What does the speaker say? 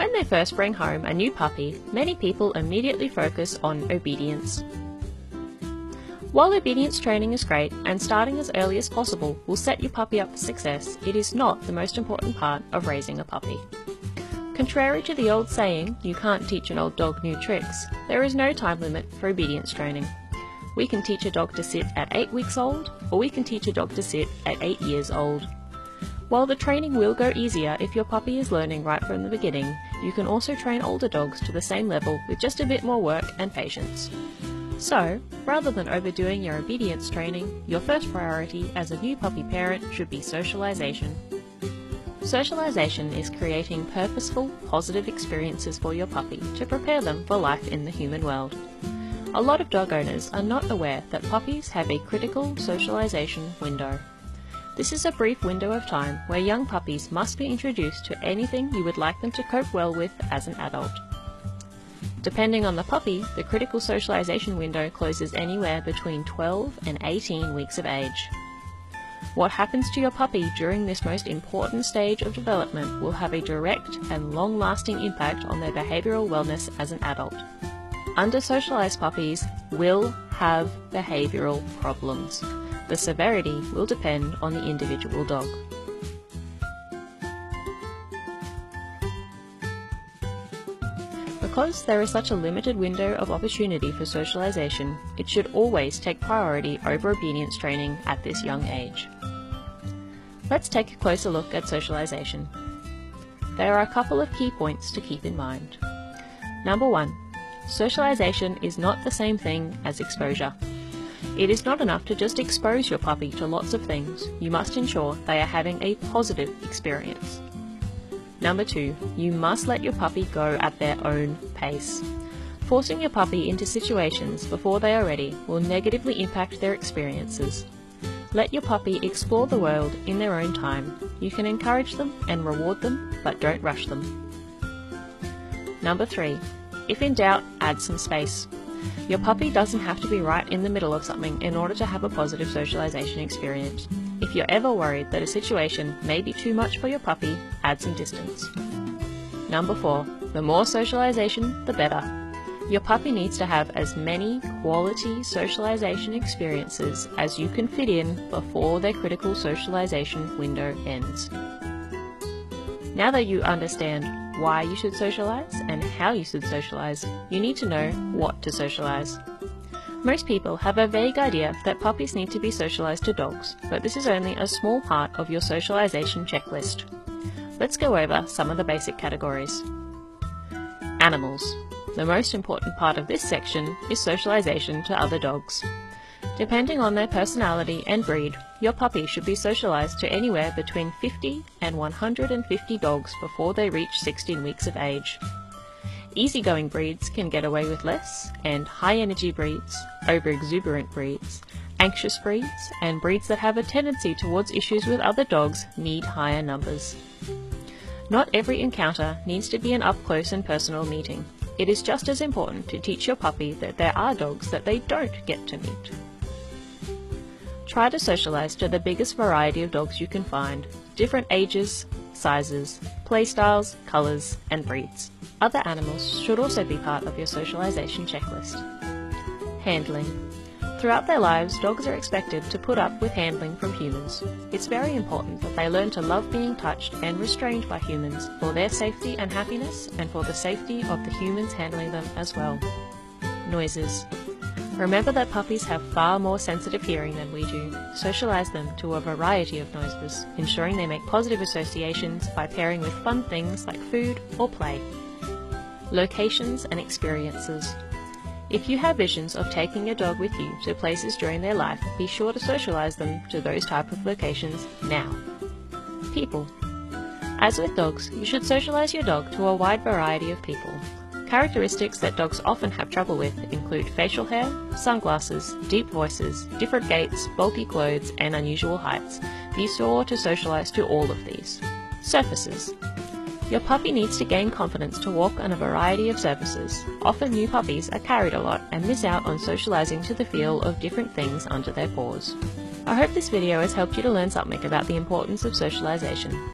When they first bring home a new puppy, many people immediately focus on obedience. While obedience training is great and starting as early as possible will set your puppy up for success, it is not the most important part of raising a puppy. Contrary to the old saying, you can't teach an old dog new tricks, there is no time limit for obedience training. We can teach a dog to sit at 8 weeks old, or we can teach a dog to sit at 8 years old. While the training will go easier if your puppy is learning right from the beginning, you can also train older dogs to the same level with just a bit more work and patience. So, rather than overdoing your obedience training, your first priority as a new puppy parent should be socialization. Socialization is creating purposeful, positive experiences for your puppy to prepare them for life in the human world. A lot of dog owners are not aware that puppies have a critical socialization window. This is a brief window of time where young puppies must be introduced to anything you would like them to cope well with as an adult. Depending on the puppy, the critical socialization window closes anywhere between 12 and 18 weeks of age. What happens to your puppy during this most important stage of development will have a direct and long-lasting impact on their behavioural wellness as an adult. Under-socialized puppies will have behavioural problems. The severity will depend on the individual dog. Because there is such a limited window of opportunity for socialization, it should always take priority over obedience training at this young age. Let's take a closer look at socialization. There are a couple of key points to keep in mind. Number 1. Socialization is not the same thing as exposure. It is not enough to just expose your puppy to lots of things. You must ensure they are having a positive experience. Number 2, you must let your puppy go at their own pace. Forcing your puppy into situations before they are ready will negatively impact their experiences. Let your puppy explore the world in their own time. You can encourage them and reward them, but don't rush them. Number 3, if in doubt, add some space. Your puppy doesn't have to be right in the middle of something in order to have a positive socialization experience. If you're ever worried that a situation may be too much for your puppy, add some distance. Number 4, the more socialization, the better. Your puppy needs to have as many quality socialization experiences as you can fit in before their critical socialization window ends. Now that you understand why you should socialize and how you should socialize, you need to know what to socialize. Most people have a vague idea that puppies need to be socialized to dogs, but this is only a small part of your socialization checklist. Let's go over some of the basic categories. Animals. The most important part of this section is socialization to other dogs. Depending on their personality and breed, your puppy should be socialized to anywhere between 50 and 150 dogs before they reach 16 weeks of age. Easygoing breeds can get away with less, and high-energy breeds, over-exuberant breeds, anxious breeds, and breeds that have a tendency towards issues with other dogs need higher numbers. Not every encounter needs to be an up-close and personal meeting. It is just as important to teach your puppy that there are dogs that they don't get to meet. Try to socialize to the biggest variety of dogs you can find, different ages, sizes, play styles, colors, and breeds. Other animals should also be part of your socialization checklist. Handling. Throughout their lives, dogs are expected to put up with handling from humans. It's very important that they learn to love being touched and restrained by humans for their safety and happiness, and for the safety of the humans handling them as well. Noises. Remember that puppies have far more sensitive hearing than we do. Socialize them to a variety of noises, ensuring they make positive associations by pairing with fun things like food or play. Locations and experiences. If you have visions of taking your dog with you to places during their life, be sure to socialize them to those type of locations now. People. As with dogs, you should socialize your dog to a wide variety of people. Characteristics that dogs often have trouble with include facial hair, sunglasses, deep voices, different gaits, bulky clothes, and unusual heights. Be sure to socialize to all of these. Surfaces. Your puppy needs to gain confidence to walk on a variety of surfaces. Often new puppies are carried a lot and miss out on socializing to the feel of different things under their paws. I hope this video has helped you to learn something about the importance of socialization.